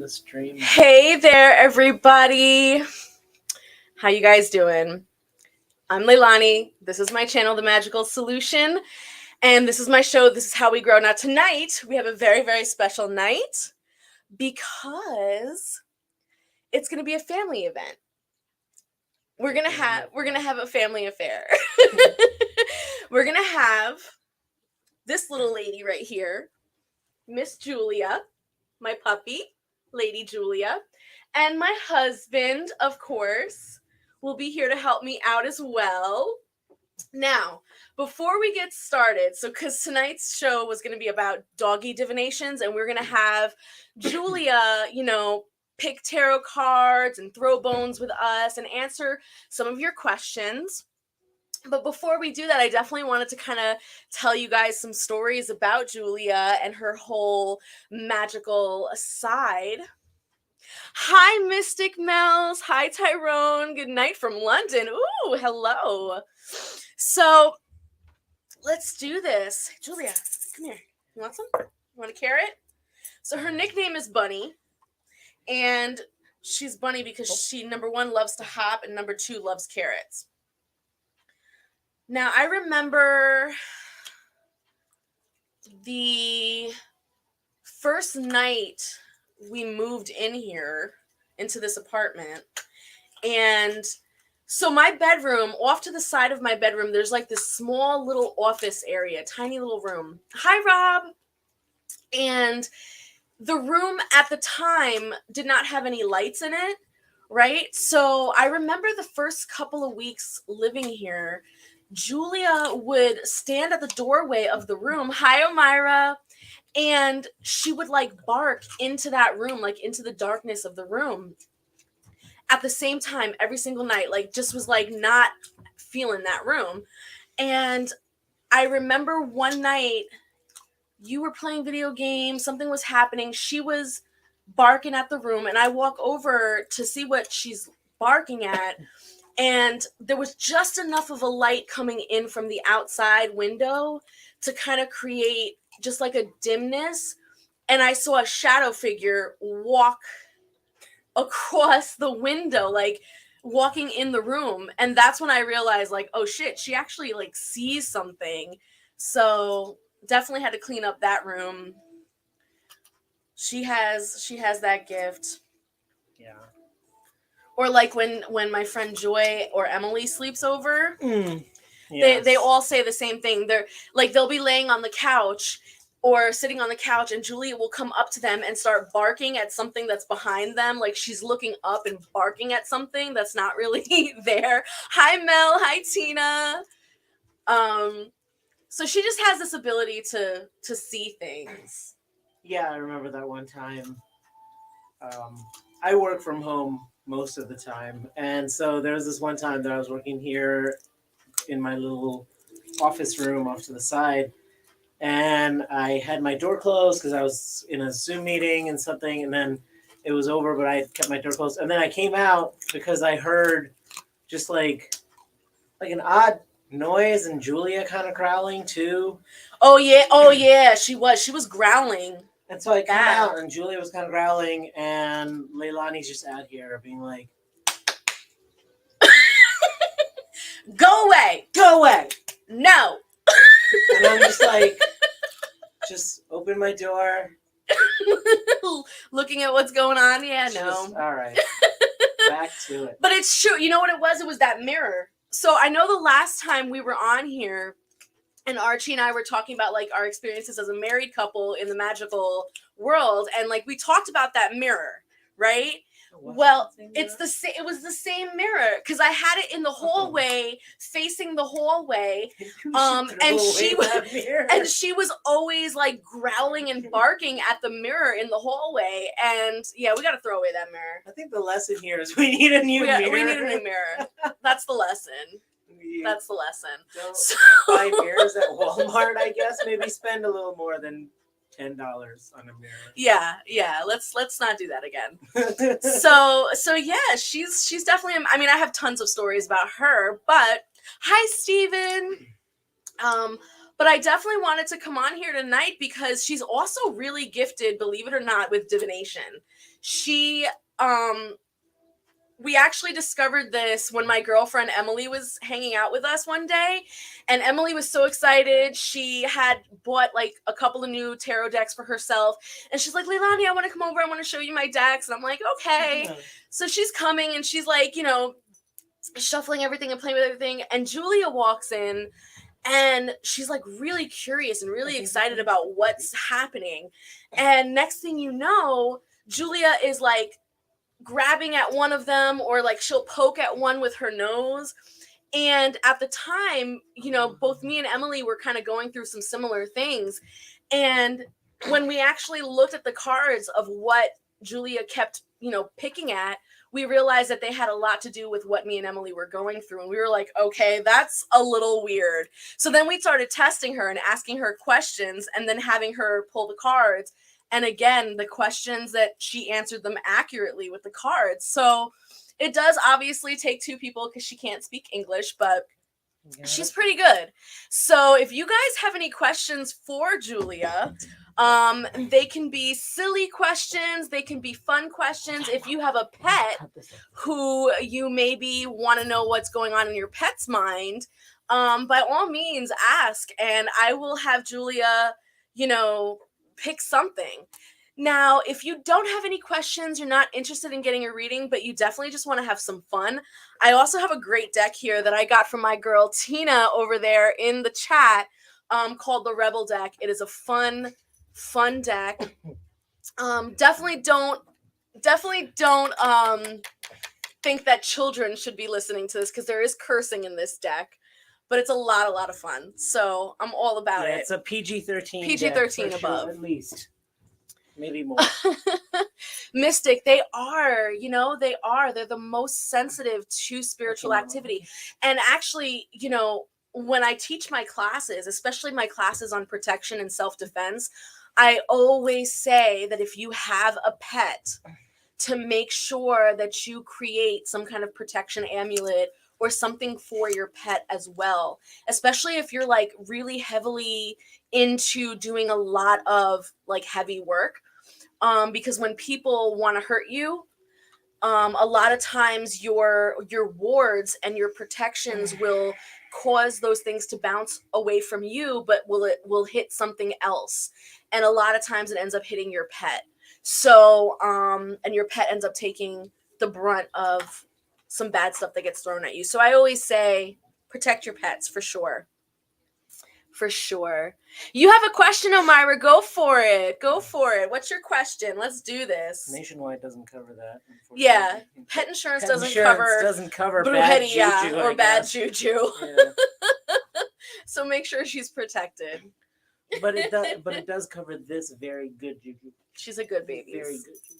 the stream. Hey there, everybody. How you guys doing? I'm Leilani. This is my channel, The Magical Solution, and this is my show. This is how we grow. Now, tonight we have a very, very special night because it's going to be a family event. We're gonna have a family affair. We're gonna have this little lady right here, Miss Julia, my puppy, Lady Julia, and my husband, of course, will be here to help me out as well. Now, before we get started, because tonight's show was going to be about Doggy Divinations, and we're going to have Julia, pick tarot cards and throw bones with us and answer some of your questions. But before we do that, I definitely wanted to kind of tell you guys some stories about Julia and her whole magical side. Hi, Mystic Mel's. Hi, Tyrone. Good night from London. Ooh, hello. So let's do this. Julia, come here. You want some? You want a carrot? So her nickname is Bunny. And she's Bunny because she, number one, loves to hop, and number two, loves carrots. Now, I remember the first night we moved in here into this apartment, and so my bedroom, off to the side of my bedroom, there's like this small little office area, tiny little room. Hi, Rob. And the room at the time did not have any lights in it, right? So I remember the first couple of weeks living here, Julia would stand at the doorway of the room. Hi, Omira. And she would bark into that room, into the darkness of the room at the same time every single night, just was not feeling that room. And I remember one night you were playing video games, something was happening, she was barking at the room, and I walk over to see what she's barking at, and there was just enough of a light coming in from the outside window to kind of create just a dimness, and I saw a shadow figure walk across the window, walking in the room, and that's when I realized, oh shit, she actually sees something. So definitely had to clean up that room. She has that gift. Yeah. Or when my friend Joy or Emily sleeps over, Yes. they all say the same thing. They're they'll be laying on the couch or sitting on the couch, and Julia will come up to them and start barking at something that's behind them. She's looking up and barking at something that's not really there. Hi, Mel. Hi, Tina. So she just has this ability to see things. Yeah, I remember that one time. I work from home most of the time, and so there was this one time that I was working here in my little office room off to the side, and I had my door closed because I was in a Zoom meeting and something, and then it was over, but I kept my door closed, and then I came out because I heard just like an odd noise, and Julia kind of growling too. Oh yeah, she was growling. And so I come out, and Julia was kind of growling, and Leilani's just out here being like, Go away! Go away! No! And I'm just just open my door. Looking at what's going on? Yeah, no. All right. Back to it. But it's true. You know what it was? It was that mirror. So I know the last time we were on here, and Archie and I were talking about our experiences as a married couple in the magical world, and we talked about that mirror, right? Well, it was the same mirror because I had it in the hallway, facing the hallway, and she was always growling and barking at the mirror in the hallway, and yeah, we got to throw away that mirror. I think the lesson here is we need a new mirror. We need a new mirror. That's the lesson. That's the lesson. Don't buy mirrors at Walmart, I guess. Maybe spend a little more than $10 on a mirror. Yeah. Let's not do that again. So yeah, she's definitely. I mean, I have tons of stories about her. But hi, Steven. But I definitely wanted to come on here tonight because she's also really gifted, believe it or not, with divination. She, we actually discovered this when my girlfriend Emily was hanging out with us one day, and Emily was so excited. She had bought like a couple of new tarot decks for herself, and she's like, Leilani, I want to come over, I want to show you my decks. And I'm like, okay. So she's coming and she's like, you know, shuffling everything and playing with everything, and Julia walks in and she's like really curious and really excited about what's happening. And next thing you know, Julia is like grabbing at one of them, or like she'll poke at one with her nose. And at the time, you know, both me and Emily were kind of going through some similar things. And when we actually looked at the cards of what Julia kept, you know, picking at, we realized that they had a lot to do with what me and Emily were going through. And we were like, okay, that's a little weird. So then we started testing her and asking her questions and then having her pull the cards. And again, the questions that she answered them accurately with the cards. So it does obviously take two people because she can't speak English, but she's pretty good. So if you guys have any questions for Julia, they can be silly questions, they can be fun questions. If you have a pet who you maybe want to know what's going on in your pet's mind, by all means ask, and I will have Julia, you know, pick something. Now, if you don't have any questions, you're not interested in getting a reading, but you definitely just want to have some fun, I also have a great deck here that I got from my girl Tina over there in the chat, called the Rebel deck. It is a fun deck. Definitely don't think that children should be listening to this because there is cursing in this deck, but it's a lot of fun. So I'm all about it. It's a PG-13. PG-13 above, sure, at least. Maybe more. Mystic, they are, you know, they're the most sensitive to spiritual activity. And actually, you know, when I teach my classes, especially my classes on protection and self-defense, I always say that if you have a pet, to make sure that you create some kind of protection amulet or something for your pet as well, especially if you're like really heavily into doing a lot of like heavy work. Because when people want to hurt you, a lot of times your wards and your protections will cause those things to bounce away from you, but will hit something else. And a lot of times it ends up hitting your pet. So, and your pet ends up taking the brunt of some bad stuff that gets thrown at you. So I always say, protect your pets for sure. For sure. You have a question, Omira. Go for it. Go for it. What's your question? Let's do this. Nationwide doesn't cover that. Yeah. Pet insurance doesn't cover bad juju, or bad juju. Yeah. So make sure she's protected. But it does cover this very good juju. She's a good baby. Very good juju.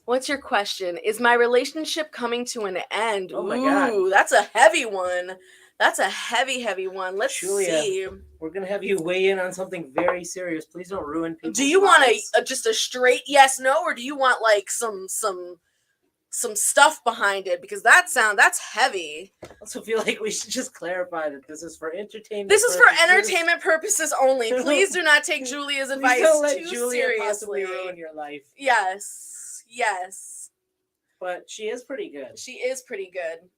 What's your question? Is my relationship coming to an end? Oh my God. That's a heavy one. That's a heavy one. Let's Julia, see. We're going to have you weigh in on something very serious. Please don't ruin people's Do you lives. want just a straight yes, no, or do you want like some stuff behind it? Because that's heavy. I also feel like we should just clarify that this is for entertainment. This is for entertainment purposes only. Please do not take Julia's advice don't let too Julia seriously. possibly ruin your life. Yes. But she is pretty good. She is pretty good.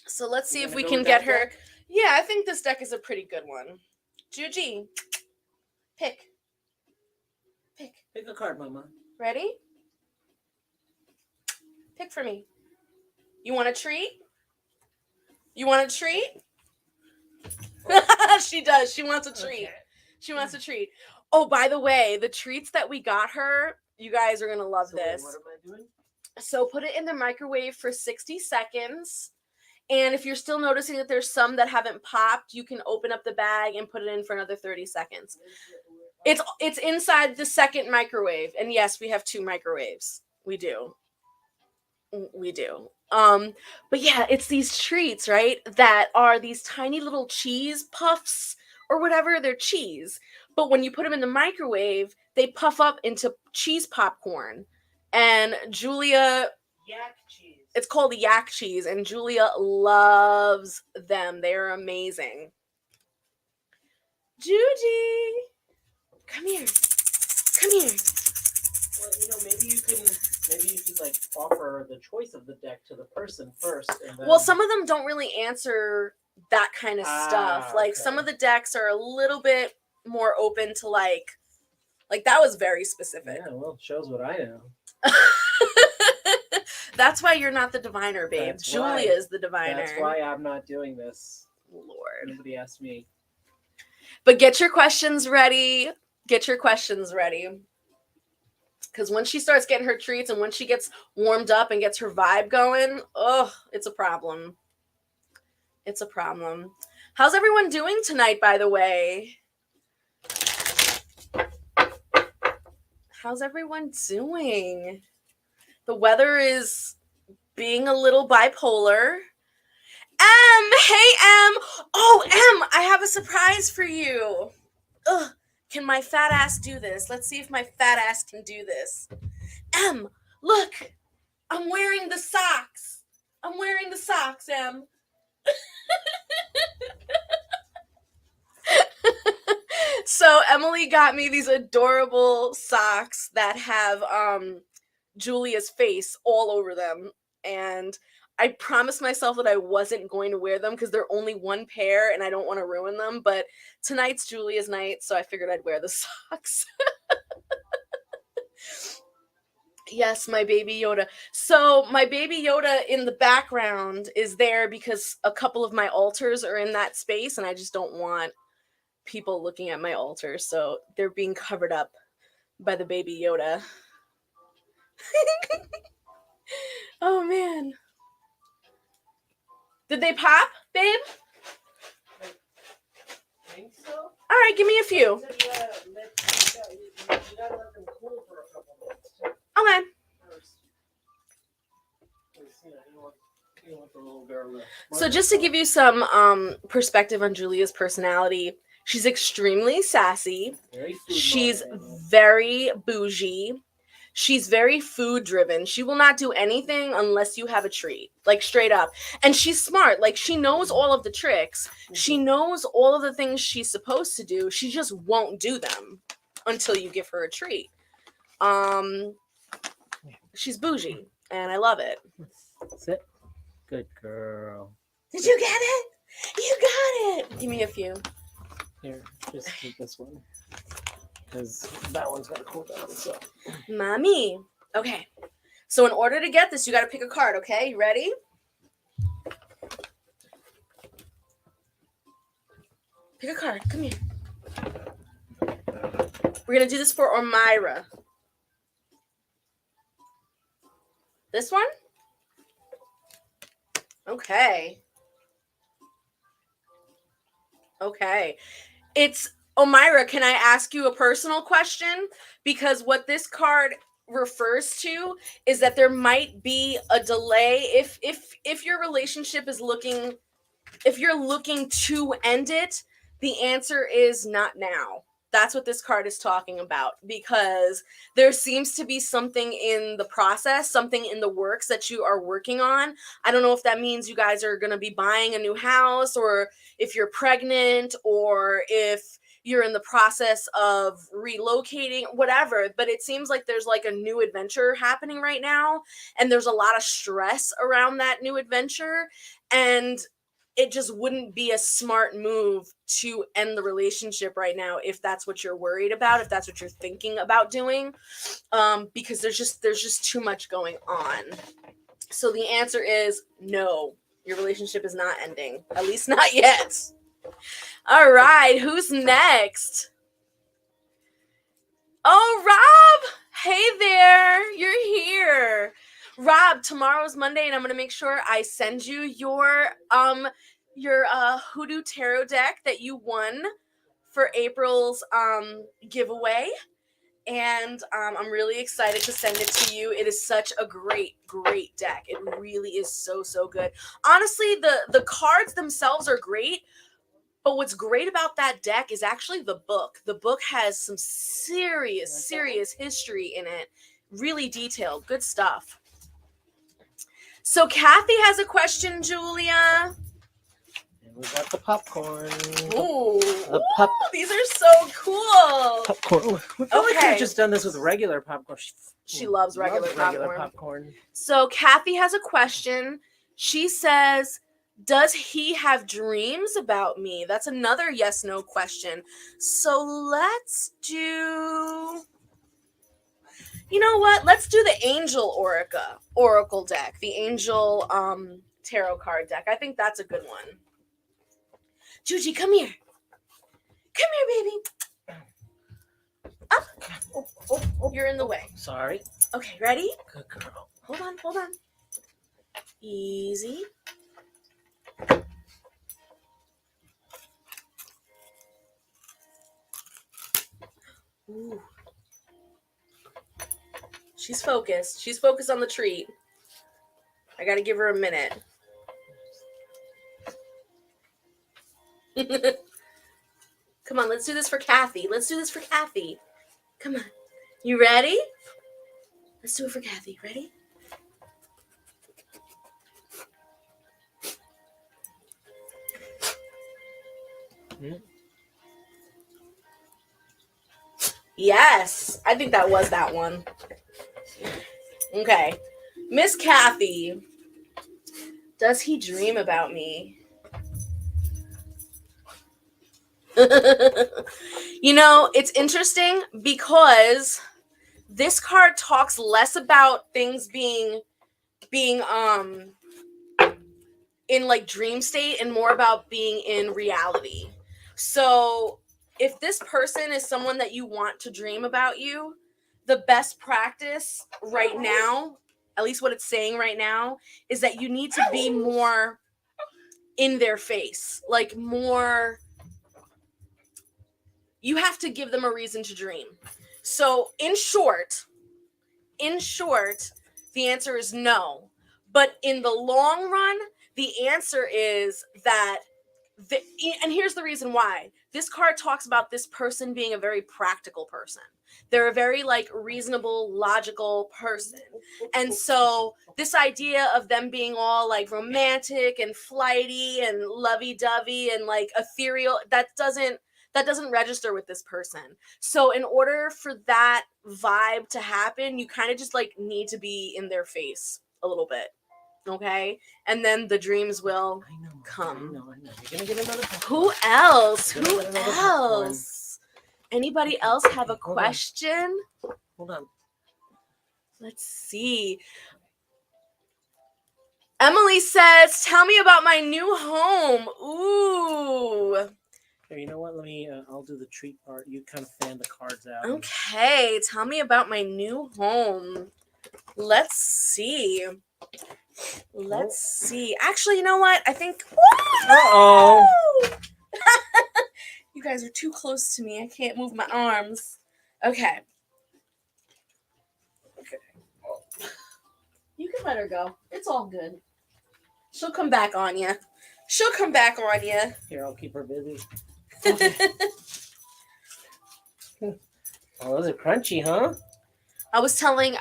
So let's see if we go can with get that her. deck? Yeah, I think this deck is a pretty good one. Juji, pick. Pick a card, Mama. Ready? Pick for me. You want a treat? You want a treat? She does. She wants a treat. Okay. She wants a treat. Oh, by the way, the treats that we got her, you guys are going to love this. What am I doing? So put it in the microwave for 60 seconds. And if you're still noticing that there's some that haven't popped, you can open up the bag and put it in for another 30 seconds. It's inside the second microwave. And yes, we have 2 microwaves. We do. But yeah, it's these treats, right? That are these tiny little cheese puffs or whatever. They're cheese. But when you put them in the microwave, they puff up into cheese popcorn. And Julia... Yak cheese. It's called yak cheese, and Julia loves them. They are amazing. Judy, come here. Come here. Well, maybe you could like offer the choice of the deck to the person first. And then... Well, some of them don't really answer that kind of stuff. Like, okay. some of the decks are a little bit more open to like that was very specific. Yeah, well, it shows what I know. That's why you're not the diviner, babe. That's Julia is the diviner. That's why I'm not doing this. Lord. Nobody asked me. But get your questions ready. Get your questions ready. Because when she starts getting her treats and when she gets warmed up and gets her vibe going, it's a problem. It's a problem. How's everyone doing tonight, by the way? How's everyone doing? The weather is being a little bipolar. Hey, M, I have a surprise for you. Ugh, can my fat ass do this? Let's see if my fat ass can do this. M, look, I'm wearing the socks. I'm wearing the socks, M. So Emily got me these adorable socks that have Julia's face all over them, and I promised myself that I wasn't going to wear them because they're only one pair and I don't want to ruin them, but tonight's Julia's night, so I figured I'd wear the socks. Yes, my baby Yoda. So my baby Yoda in the background is there because a couple of my altars are in that space and I just don't want people looking at my altar, so they're being covered up by the baby Yoda. Oh man. Did they pop, babe? I think so. All right, give me a few. You gotta let them cool for a couple minutes too. Okay. First. You don't want the little girl to... So just to give you some perspective on Julia's personality, she's extremely sassy. She's very bougie. She's very food driven. She will not do anything unless you have a treat, like straight up. And she's smart. Like, she knows all of the tricks. She knows all of the things she's supposed to do. She just won't do them until you give her a treat. She's bougie, and I love it. Sit. Good girl. Did you get it? You got it. Give me a few. Here, just take this one. Because that one's got to cool down. So. Mommy. Okay. So in order to get this, you got to pick a card, okay? You ready? Pick a card. Come here. We're going to do this for Ormira. This one? Okay. Okay. It's Ormira, can I ask you a personal question? Because what this card refers to is that there might be a delay if your relationship is looking, if you're looking to end it, the answer is not now. That's what this card is talking about, because there seems to be something in the process, something in the works that you are working on. I don't know if that means you guys are going to be buying a new house, or if you're pregnant, or if you're in the process of relocating, whatever. But it seems like there's like a new adventure happening right now, and there's a lot of stress around that new adventure. And it just wouldn't be a smart move to end the relationship right now if that's what you're worried about, if that's what you're thinking about doing, because there's just too much going on. So the answer is no, your relationship is not ending, at least not yet. All right, who's next? Oh, Rob! Hey there, you're here. Rob, tomorrow's Monday, and I'm gonna make sure I send you your Hoodoo Tarot deck that you won for April's giveaway, and I'm really excited to send it to you. It is such a great deck. It really is so good. Honestly, the cards themselves are great, but what's great about that deck is actually the book. The book has some serious history in it, really detailed, good stuff. So Kathy has a question, Julia. And We got the popcorn. Ooh, The pop these are so cool. popcorn. We probably could Okay. have just done this with regular popcorn. She loves regular popcorn. popcorn. So Kathy has a question. She says, does he have dreams about me? That's another yes/no question. So let's do... You know what? Let's do the Angel Oracle deck. The Angel tarot card deck. I think that's a good one. Juji, come here. Come here, baby. Up. Oh, you're in the way. Sorry. Okay, ready? Good girl. Hold on. Easy. Ooh. She's focused. She's focused on the treat. I gotta give her a minute. Come on, let's do this for Kathy. Come on. You ready? Let's do it for Kathy. Ready? Hmm? Yes, I think that was that one. Okay. Miss Kathy, does he dream about me? You know, it's interesting because this card talks less about things being in like dream state and more about being in reality. So if this person is someone that you want to dream about you, the best practice right now, at least what it's saying right now, is that you need to be more in their face, like more, you have to give them a reason to dream. So in short, the answer is no. But in the long run, the answer is that, and here's the reason why. This card talks about this person being a very practical person. They're a very like reasonable, logical person. And so this idea of them being all like romantic and flighty and lovey-dovey and like ethereal, that doesn't register with this person. So in order for that vibe to happen, you kind of just like need to be in their face a little bit. Okay? And then the dreams will come. I know. You're gonna get another popcorn. Who else? You're gonna Who get another popcorn. else? Anybody else have a Hold on. question? Hold on. Let's see. Emily says, tell me about my new home. Ooh. Okay, you know what? Let me. I'll do the treat part. You kind of fan the cards out. Okay, tell me about my new home. Let's see. Actually, you know what? I think... Uh-oh. You guys are too close to me. I can't move my arms. Okay. You can let her go. It's all good. She'll come back on you. Here, I'll keep her busy. Oh, those are crunchy, huh? I was telling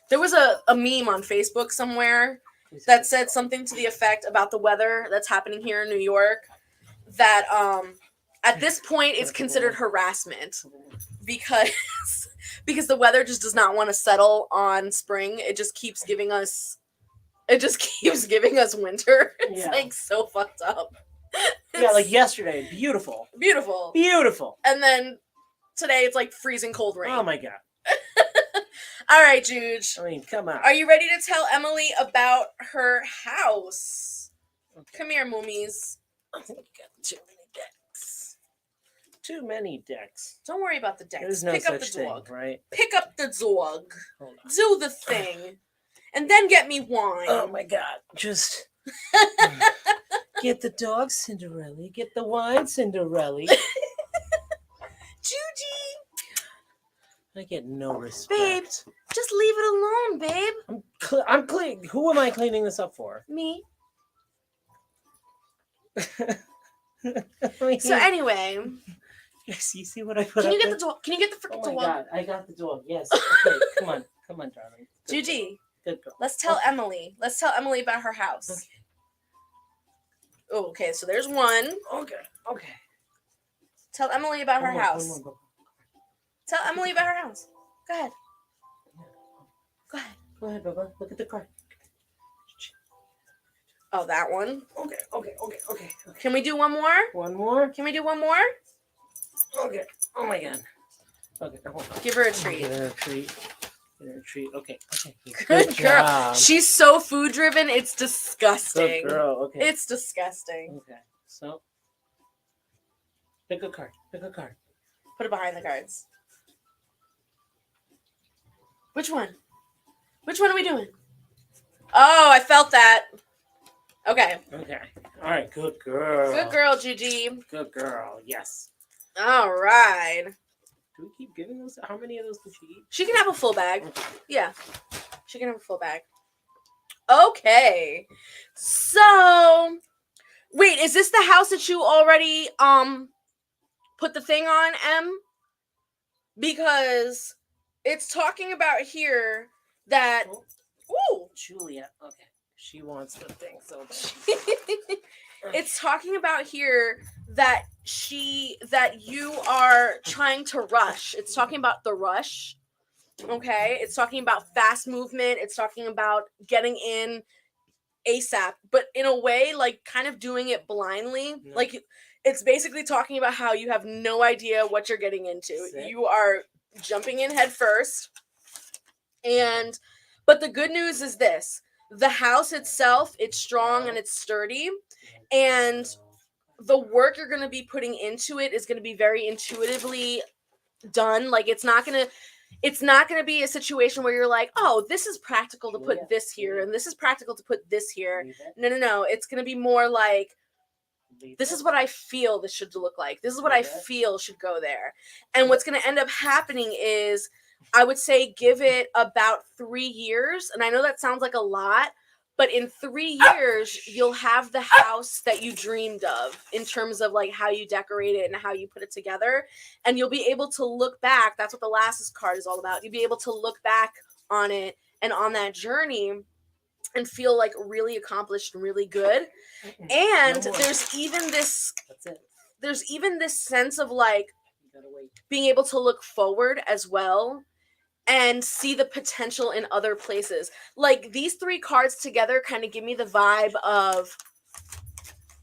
there was a meme on Facebook somewhere that said something to the effect about the weather that's happening here in New York, that at this point it's considered harassment because the weather just does not want to settle on spring. It just keeps giving us winter. It's Yeah. like so fucked up. Yeah, like yesterday. Beautiful. Beautiful. And then today it's like freezing cold rain. Oh my god. All right, Juge. I mean, come on. Are you ready to tell Emily about her house? Okay. Come here, moomies. I think you got too many decks. Too many decks. Don't worry about the decks. There's no Pick up such the thing, dog. right? Pick up the dog. Hold on. Do the thing. And then get me wine. Oh my god. Just get the dog, Cinderella. Get the wine, Cinderella. Juji. I get no respect. Babe, just leave it alone, babe. I'm clean. Who am I cleaning this up for? Me. I mean, So anyway. yes, you see what I put Can up you get there? the dog? Can you get the Oh freaking my dog? god, I got the dog. Yes. Okay, come on, darling. Good Juji, girl. Good girl. let's tell Okay. Emily. Let's tell Emily about her house. Okay. Oh, okay, so there's one. Okay. Okay. Tell Emily about her One house. more, go. Tell Emily about her house. Go ahead. Go ahead. Go ahead, Bubba. Look at the card. Oh, that one. Okay. Can we do one more? One more. Can we do one more? Okay. Oh my god. Okay. Hold on. Give her a treat. Give her a treat. Give her a treat. Okay. Good girl. Job. She's so food driven. It's disgusting. Good girl. Okay. It's disgusting. Okay. So, pick a card. Put it behind the cards. Which one? Which one are we doing? Oh, I felt that. Okay. Okay. All right. Good girl. Good girl, Gigi. Good girl. Yes. All right. Do we keep giving those? How many of those can she eat? She can have a full bag. Okay. Yeah. She can have a full bag. Okay. So, wait, is this the house that you already put the thing on, Em? Because it's talking about here that ooh, Julia. Okay. She wants the thing so bad. it's talking about here that you are trying to rush. It's talking about the rush. Okay? It's talking about fast movement. It's talking about getting in ASAP, but in a way like kind of doing it blindly. No. Like it's basically talking about how you have no idea what you're getting into. Sick. You are jumping in head first. But the good news is this. The house itself, it's strong and it's sturdy, and the work you're going to be putting into it is going to be very intuitively done. Like it's not going to be a situation where you're like, oh, this is practical to put this here and this is practical to put this here. No. It's going to be more like, this is what I feel this should look like. This is what I feel should go there. And what's going to end up happening is, I would say give it about 3 years. And I know that sounds like a lot, but in 3 years, you'll have the house that you dreamed of in terms of like how you decorate it and how you put it together. And you'll be able to look back. That's what the last card is all about. You'll be able to look back on it and on that journey and feel like really accomplished and really good. And there's even this sense of like being able to look forward as well and see the potential in other places. Like these 3 cards together kind of give me the vibe of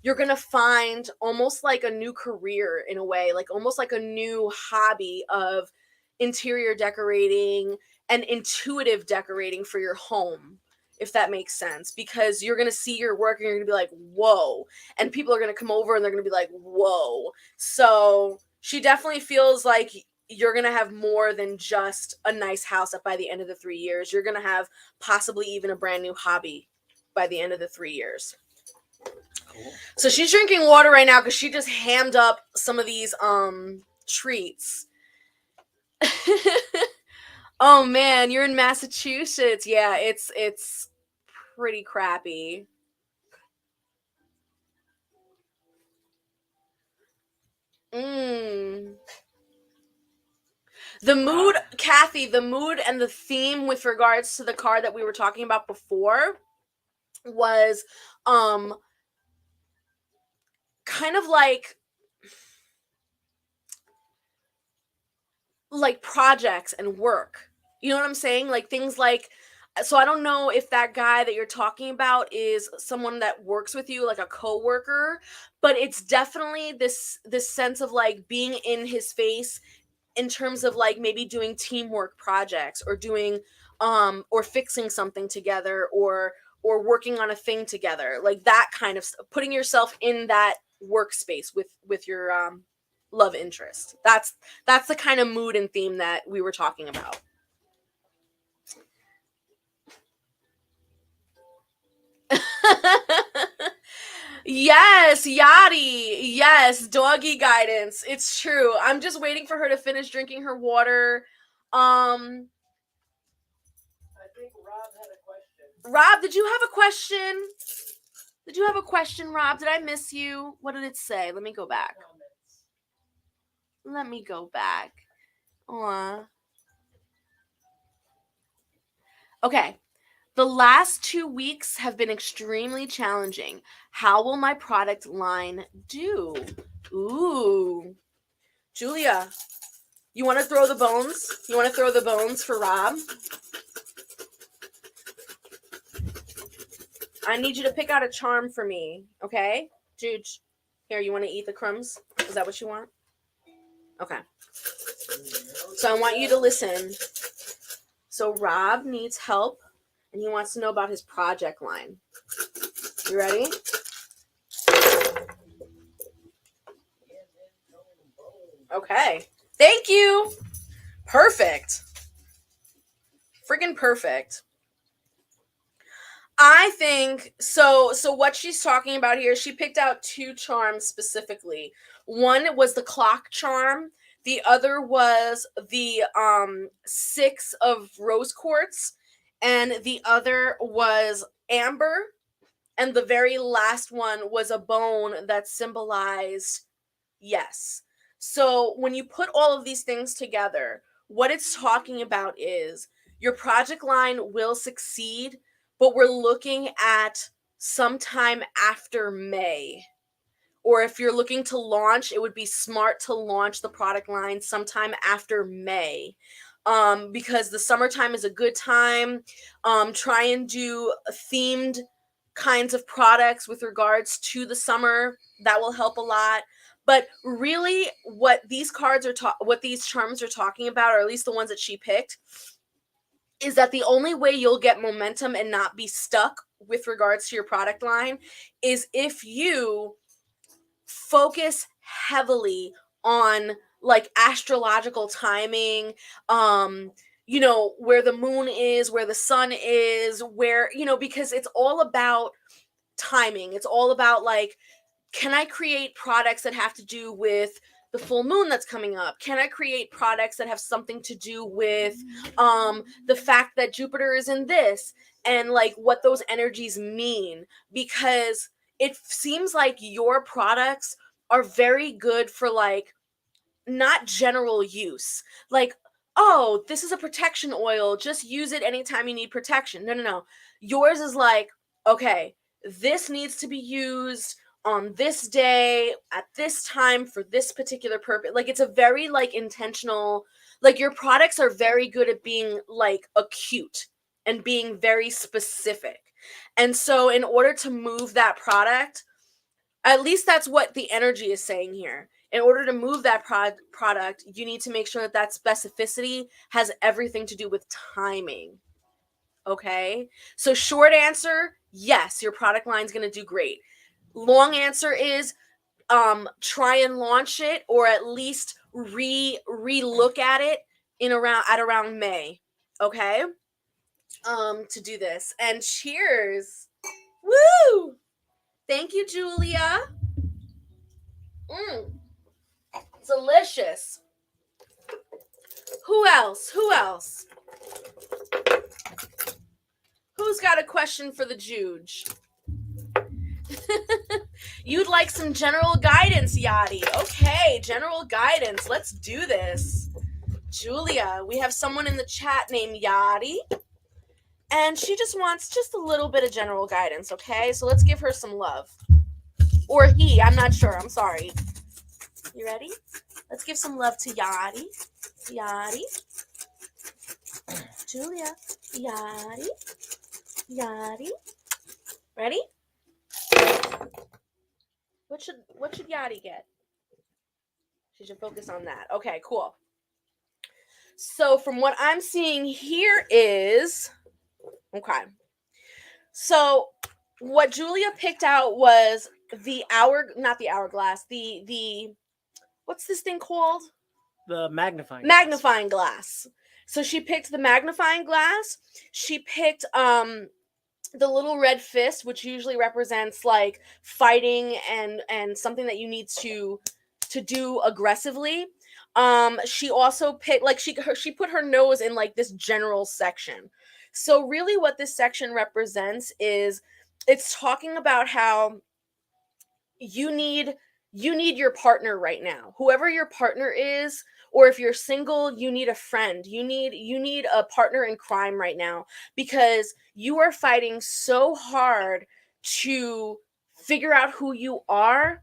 you're going to find almost like a new career in a way, like almost like a new hobby of interior decorating and intuitive decorating for your home, if that makes sense, because you're going to see your work and you're going to be like, whoa. And people are going to come over and they're going to be like, whoa. So she definitely feels like you're going to have more than just a nice house up by the end of the 3 years. You're going to have possibly even a brand new hobby by the end of the 3 years. Cool. So she's drinking water right now because she just hammed up some of these treats. Oh man, you're in Massachusetts. Yeah, it's pretty crappy. The mood, Kathy, the mood and the theme with regards to the card that we were talking about before was kind of like projects and work. You know what I'm saying? Like things like, so I don't know if that guy that you're talking about is someone that works with you, like a coworker, but it's definitely this sense of like being in his face in terms of like maybe doing teamwork projects or doing or fixing something together or working on a thing together, like that kind of stuff, putting yourself in that workspace with your love interest. That's the kind of mood and theme that we were talking about. Yes, Yachty. Yes, doggy guidance. It's true. I'm just waiting for her to finish drinking her water. I think Rob had a question. Rob, did you have a question? Did you have a question, Rob? Did I miss you? What did it say? Let me go back. Let me go back. Aw. Okay. The last 2 weeks have been extremely challenging. How will my product line do? Ooh. Julia, you want to throw the bones? You want to throw the bones for Rob? I need you to pick out a charm for me, okay? Juge, here, you want to eat the crumbs? Is that what you want? Okay. So I want you to listen. So Rob needs help, and he wants to know about his project line. You ready? Okay. Thank you. Perfect. Friggin' perfect. I think so what she's talking about here, she picked out 2 charms specifically. One was the clock charm, the other was the 6 of rose quartz, and the other was amber, and the very last one was a bone that symbolized yes. So when you put all of these things together, what it's talking about is your project line will succeed, but we're looking at sometime after May. Or if you're looking to launch, it would be smart to launch the product line sometime after May. Because the summertime is a good time. Try and do themed kinds of products with regards to the summer. That will help a lot. But really, what these cards are what these charms are talking about, or at least the ones that she picked, is that the only way you'll get momentum and not be stuck with regards to your product line is if you focus heavily on like astrological timing, where the moon is, where the sun is, where, because it's all about timing. It's all about like, can I create products that have to do with the full moon that's coming up? Can I create products that have something to do with the fact that Jupiter is in this and like what those energies mean? Because it seems like your products are very good for like not general use. Like, oh, this is a protection oil, just use it anytime you need protection. No. Yours is like, okay, this needs to be used on this day at this time for this particular purpose. Like, it's a very like intentional, like your products are very good at being like acute and being very specific. And so in order to move that product, at least that's what the energy is saying here. In order to move that product, you need to make sure that that specificity has everything to do with timing. Okay? So short answer, yes, your product line's going to do great. Long answer is try and launch it, or at least re-look at it around May. Okay? To do this. And cheers. Woo! Thank you, Julia. Delicious. Who else? Who's got a question for the Juge? You'd like some general guidance, Yachty. Okay, general guidance. Let's do this. Julia, we have someone in the chat named Yachty, and she just wants just a little bit of general guidance, okay? So let's give her some love. Or he, I'm not sure. I'm sorry. You ready? Let's give some love to Yachty. Yachty. Julia. Yachty. Yachty. Ready? What should Yachty get? She should focus on that. Okay, cool. So from what I'm seeing here is, okay. So what Julia picked out was not the hourglass, the what's this thing called? The magnifying glass. So she picked the magnifying glass. She picked the little red fist, which usually represents like fighting and something that you need to do aggressively. She also picked like she put her nose in like this general section. So really what this section represents is it's talking about how you need you need your partner right now. Whoever your partner is, or if you're single, you need a friend. You need a partner in crime right now, because you are fighting so hard to figure out who you are,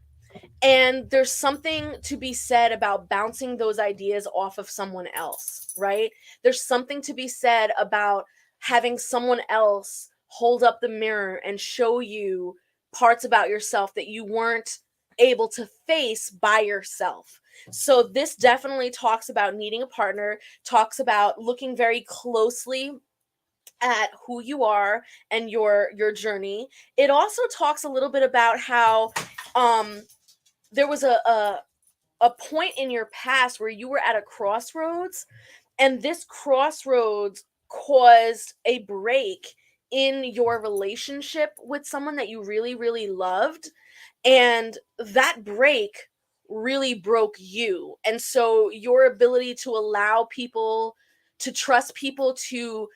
and there's something to be said about bouncing those ideas off of someone else, right? There's something to be said about having someone else hold up the mirror and show you parts about yourself that you weren't able to face by yourself. So this definitely talks about needing a partner, talks about looking very closely at who you are and your journey. It also talks a little bit about how there was a point in your past where you were at a crossroads, and this crossroads caused a break in your relationship with someone that you really really loved, and that break really broke you. And so your ability to allow people, to trust people, to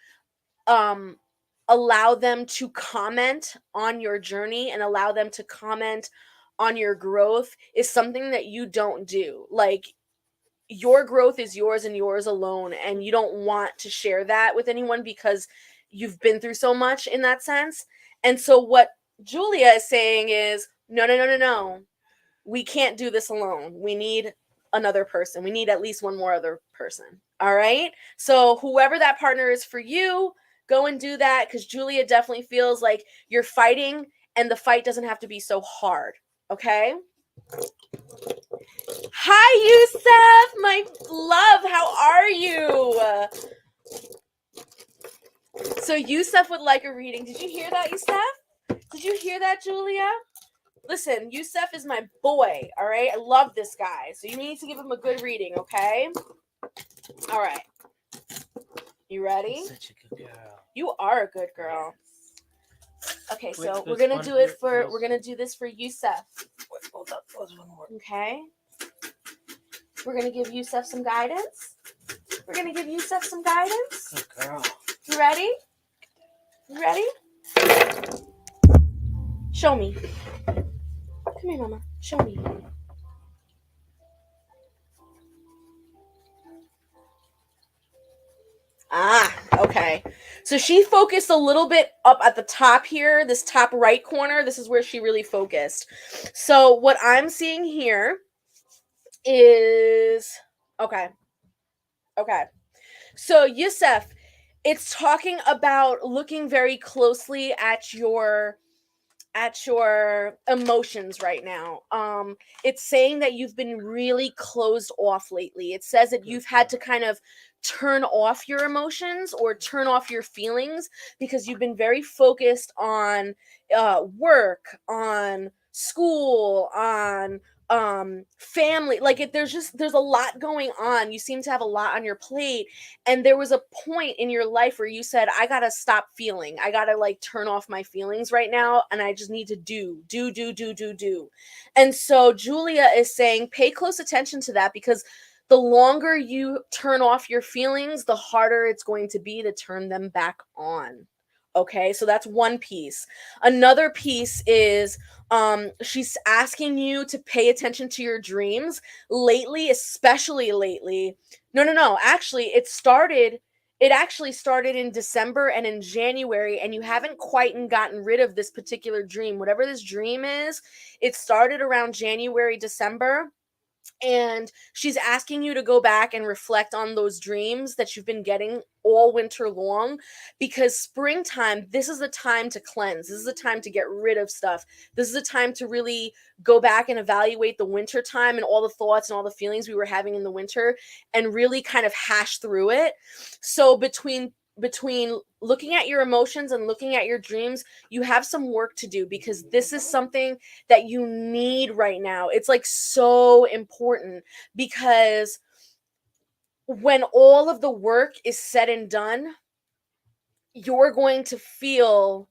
um allow them to comment on your journey and allow them to comment on your growth is something that you don't do. Like, your growth is yours and yours alone, and you don't want to share that with anyone because you've been through so much in that sense. And so what Julia is saying is, no, no, no, no, no, we can't do this alone. We need another person. We need at least one more other person. All right? So whoever that partner is for you, go and do that, because Julia definitely feels like you're fighting, and the fight doesn't have to be so hard. Okay? Hi, Yusef, my love. How are you? So Yusef would like a reading. Did you hear that, Yusef? Did you hear that, Julia? Listen, Yusef is my boy, all right? I love this guy. So you need to give him a good reading, okay? All right. You ready? Such a good girl. You are a good girl. Okay, Wait, so we're there's gonna one do it here. for Close. we're gonna do this for Yusef. Wait, hold up. There's one more. Okay. We're gonna give Yusef some guidance. We're gonna give Yusef some guidance. Good girl. You ready? You ready? Show me. Come here, Mama. Show me. Ah, okay. So she focused a little bit up at the top here, this top right corner. This is where she really focused. So what I'm seeing here is, okay. So Yusef, it's talking about looking very closely at your emotions right now. It's saying that you've been really closed off lately. It says that you've had to kind of turn off your emotions or turn off your feelings because you've been very focused on work, on school, on family. Like, there's a lot going on. You seem to have a lot on your plate, and there was a point in your life where you said, I gotta stop feeling. I gotta, like, turn off my feelings right now, and I just need to do. And so Julia is saying, pay close attention to that, because the longer you turn off your feelings, the harder it's going to be to turn them back on. Okay, so that's one piece. Another piece is she's asking you to pay attention to your dreams lately, especially lately. No, actually it actually started in December and in January, and you haven't quite gotten rid of this particular dream. Whatever this dream is, it started around January, December. And she's asking you to go back and reflect on those dreams that you've been getting all winter long, because springtime, this is the time to cleanse. This is the time to get rid of stuff. This is the time to really go back and evaluate the winter time and all the thoughts and all the feelings we were having in the winter, and really kind of hash through it. So between looking at your emotions and looking at your dreams, you have some work to do, because this is something that you need right now. It's like so important, because when all of the work is said and done, you're going to feel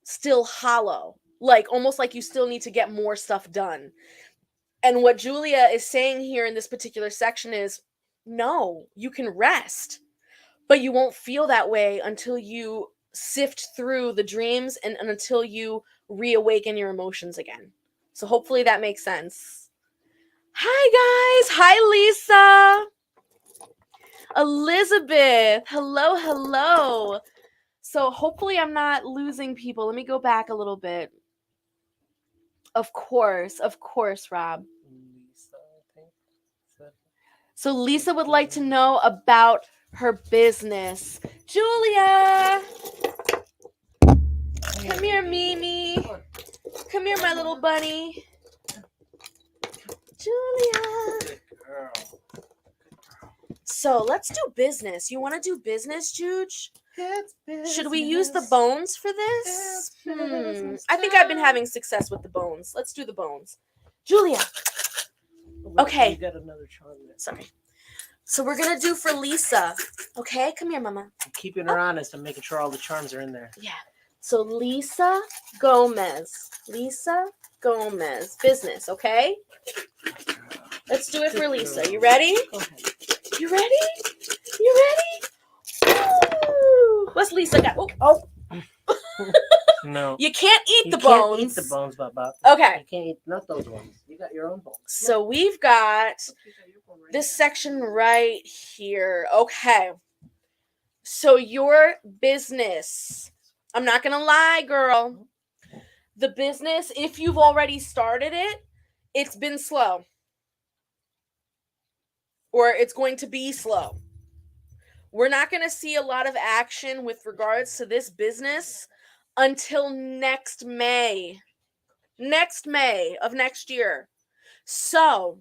still hollow, like almost like you still need to get more stuff done. And what Julia is saying here in this particular section is, no, you can rest, but you won't feel that way until you sift through the dreams and until you reawaken your emotions again. So hopefully that makes sense. Hi guys. Hi Lisa. Elizabeth. Hello, hello. So hopefully I'm not losing people. Let me go back a little bit. Of course, Rob. Lisa, I think. So Lisa would like to know about her business. Julia! Come here, Mimi. Come here, my little bunny. Julia. Good girl. So let's do business. You want to do business, Juge? Business. Should we use the bones for this? I think I've been having success with the bones. Let's do the bones. Julia. Okay. You got another charm there. Sorry. So we're going to do for Lisa. Okay? Come here, Mama. I'm keeping her honest. I'm making sure all the charms are in there. Yeah. So Lisa Gomez. Lisa Gomez. Business, okay? Let's do it for Lisa. You ready? Go ahead. You ready? You ready? Woo! What's Lisa got? Oh. No. You can't eat You the can't bones. eat the bones, Baba. Okay. You can't eat, not those ones. You got your own bones. So we've got this section right here. Okay. So your business. I'm not going to lie, girl. The business, if you've already started it, it's been slow. Or it's going to be slow. We're not going to see a lot of action with regards to this business until next May. Next May of next year. So,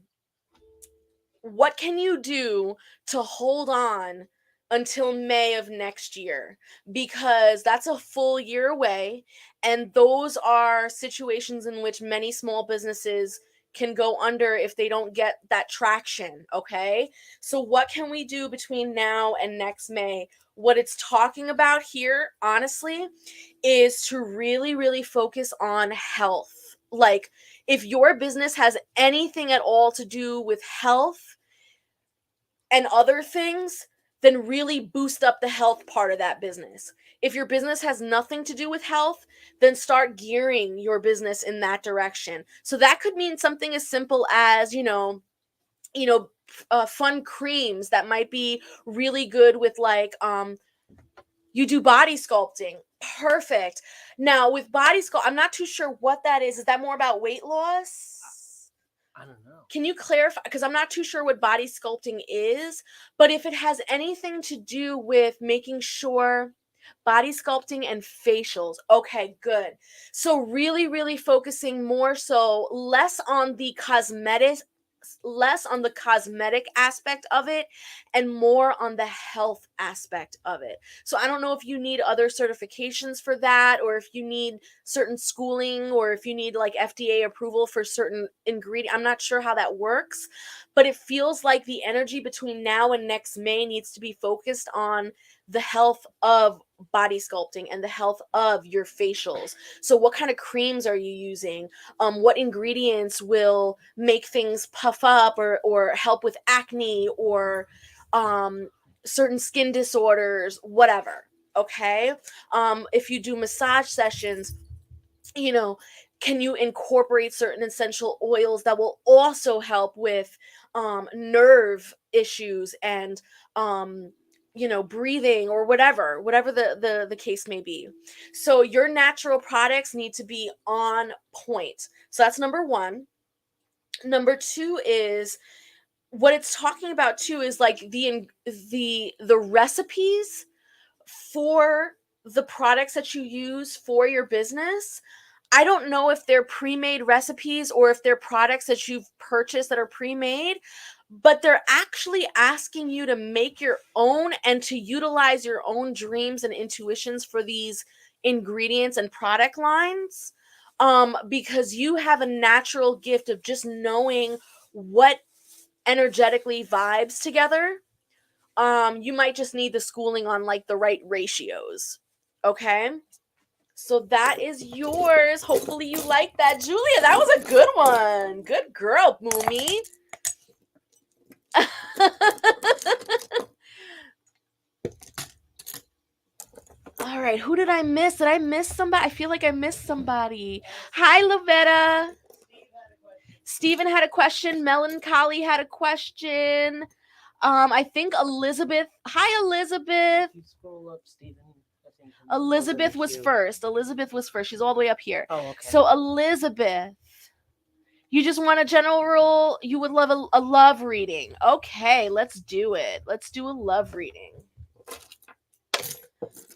what can you do to hold on until May of next year? Because that's a full year away, and those are situations in which many small businesses can go under if they don't get that traction, okay? So what can we do between now and next May? What it's talking about here, honestly, is to really, really focus on health. Like, if your business has anything at all to do with health and other things, then really boost up the health part of that business. If your business has nothing to do with health, then start gearing your business in that direction. So that could mean something as simple as, fun creams that might be really good with you do body sculpting. Perfect. Now with body sculpt, I'm not too sure what that is. Is that more about weight loss? I don't know. Can you clarify? Because I'm not too sure what body sculpting is, but if it has anything to do with making sure body sculpting and facials. Okay, good. So really, really focusing more so less on the cosmetic aspect of it and more on the health aspect of it. So I don't know if you need other certifications for that, or if you need certain schooling, or if you need like FDA approval for certain ingredient. I'm not sure how that works, but it feels like the energy between now and next May needs to be focused on the health of body sculpting and the health of your facials. So what kind of creams are you using? What ingredients will make things puff up or help with acne or certain skin disorders, whatever. Okay. If you do massage sessions, can you incorporate certain essential oils that will also help with nerve issues and breathing or whatever the case may be. So your natural products need to be on point. So that's number one. Number two is what it's talking about too is like the recipes for the products that you use for your business. I don't know if they're pre-made recipes or if they're products that you've purchased that are pre-made, but they're actually asking you to make your own and to utilize your own dreams and intuitions for these ingredients and product lines, because you have a natural gift of just knowing what energetically vibes together. You might just need the schooling on like the right ratios. Okay? So that is yours. Hopefully you like that. Julia, that was a good one. Good girl, Moomy. All right, who did I miss? Did I miss somebody? I feel like I missed somebody. Hi, Lavetta. Steven had a question. Melancholy had a question. I think Elizabeth. Hi, Elizabeth. If you scroll up, Stephen. I think Elizabeth over was the queue. first. Elizabeth was first. She's all the way up here. Oh, okay. So Elizabeth, you just want a general rule. You would love a love reading. Okay, let's do it. Let's do a love reading.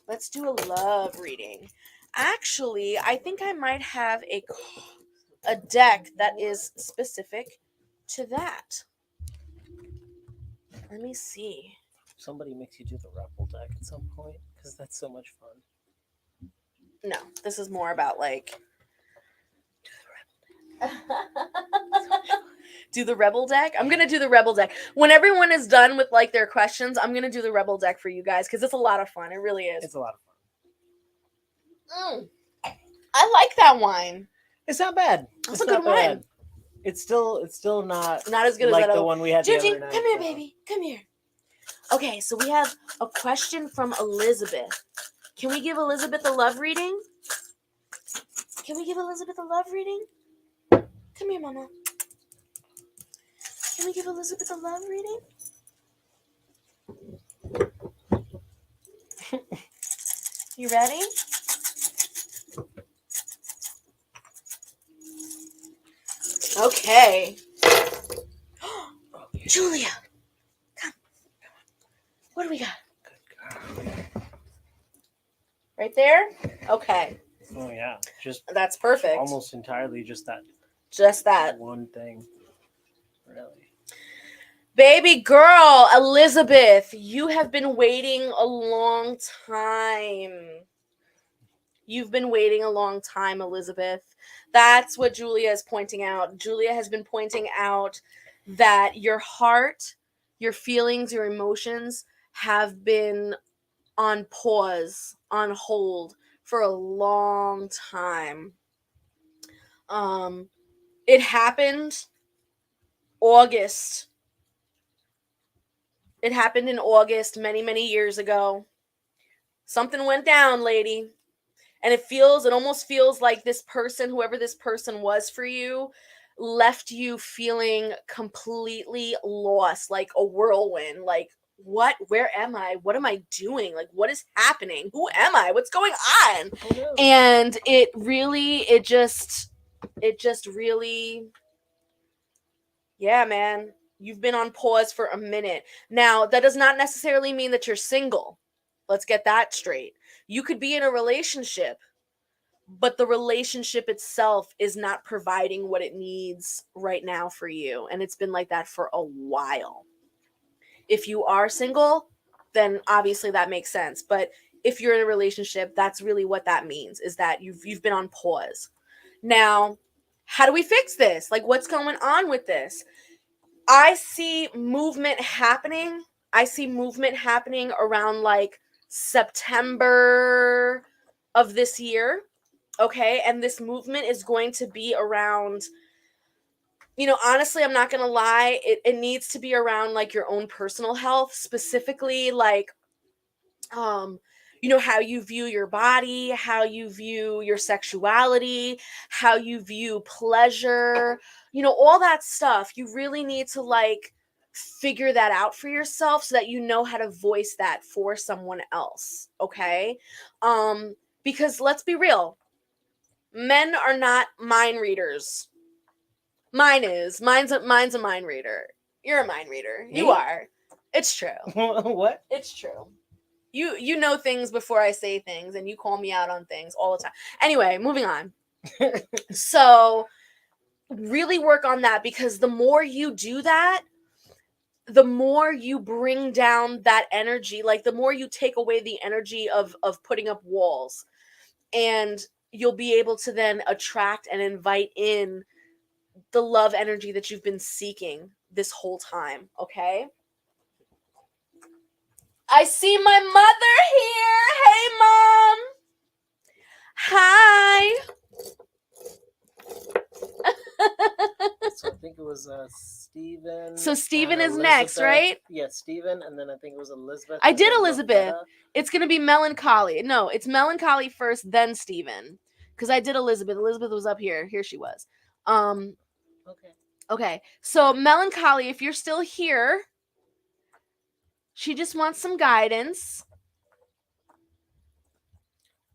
Let's do a love reading. Actually, I think I might have a deck that is specific to that. Let me see. Somebody makes you do the Rebel deck at some point because that's so much fun. No, this is more about like do the Rebel deck. I'm gonna do the Rebel deck when everyone is done with like their questions. I'm gonna do the Rebel deck for you guys because it's a lot of fun. It really is. It's a lot of fun. I like that wine. It's not bad. That's it's a good not bad. wine. It's still not as good like as that the one we had the Gigi, other night. come here, baby. Come here. Okay, so we have a question from Elizabeth. Can we give Elizabeth a love reading? Can we give Elizabeth a love reading? Come here, Mama. Can we give Elizabeth a love reading? You ready? Okay. Julia, come. What do we got? Right there? Okay. Oh yeah, just That's perfect. almost entirely just that one thing. Really. Baby girl, Elizabeth, you have been waiting a long time. You've been waiting a long time, Elizabeth. That's what Julia is pointing out. Julia has been pointing out that your heart, your feelings, your emotions have been on pause, on hold for a long time. It happened August. It happened in August many, many years ago. Something went down, lady. And it almost feels like this person, whoever this person was for you, left you feeling completely lost, like a whirlwind. Like, what? Where am I? What am I doing? Like, what is happening? Who am I? What's going on? Oh, no. And it just really, yeah, man. You've been on pause for a minute. Now, that does not necessarily mean that you're single. Let's get that straight. You could be in a relationship, but the relationship itself is not providing what it needs right now for you. And it's been like that for a while. If you are single, then obviously that makes sense. But if you're in a relationship, that's really what that means, is that you've been on pause. Now, how do we fix this? Like, what's going on with this? I see movement happening. I see movement happening around like September of this year. Okay. And this movement is going to be around, honestly, I'm not going to lie. It needs to be around like your own personal health, specifically like, how you view your body, how you view your sexuality, how you view pleasure, all that stuff. You really need to like figure that out for yourself so that you know how to voice that for someone else. Okay. Because let's be real, men are not mind readers. Mine's a mind reader. You're a mind reader. Me? You are. It's true. What? It's true. You know things before I say things, and you call me out on things all the time. Anyway, moving on. So really work on that, because the more you do that, the more you bring down that energy, like the more you take away the energy of putting up walls, and you'll be able to then attract and invite in the love energy that you've been seeking this whole time. Okay. I see my mother here. Hey, Mom. Hi. So I think it was Steven. So Steven and is next, Elizabeth. right? Yeah, Steven, and then I think it was Elizabeth. I and did then Elizabeth. Loretta. It's going to be Melancholy. No, it's Melancholy first, then Steven. Because I did Elizabeth. Elizabeth was up here. Here she was. Okay. Okay, so Melancholy, if you're still here, she just wants some guidance.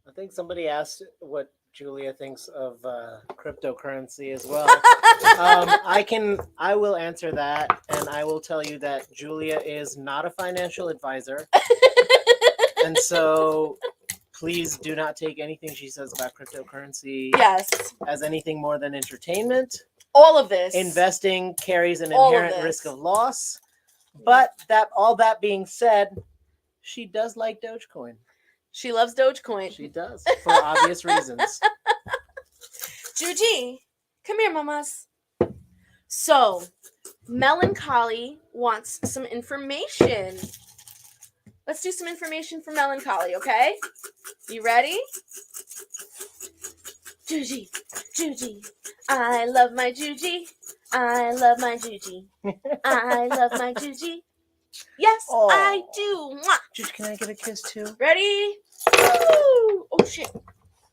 I think somebody asked what Julia thinks of cryptocurrency as well. I will answer that, and I will tell you that Julia is not a financial advisor, and so please do not take anything she says about cryptocurrency Yes, as anything more than entertainment. all of this. Investing carries an All of inherent this. risk of loss, but all that being said, she does like Dogecoin. She loves Dogecoin. She does, for obvious reasons. Juji, come here, mamas. So, Melancholy wants some information. Let's do some information for Melancholy, okay? You ready? Juji, Juji, I love my Juji. I love my Juji. I love my Juji. Yes, Aw. I do. Mwah. Juji, can I get a kiss too? Ready? Woo! Oh shit.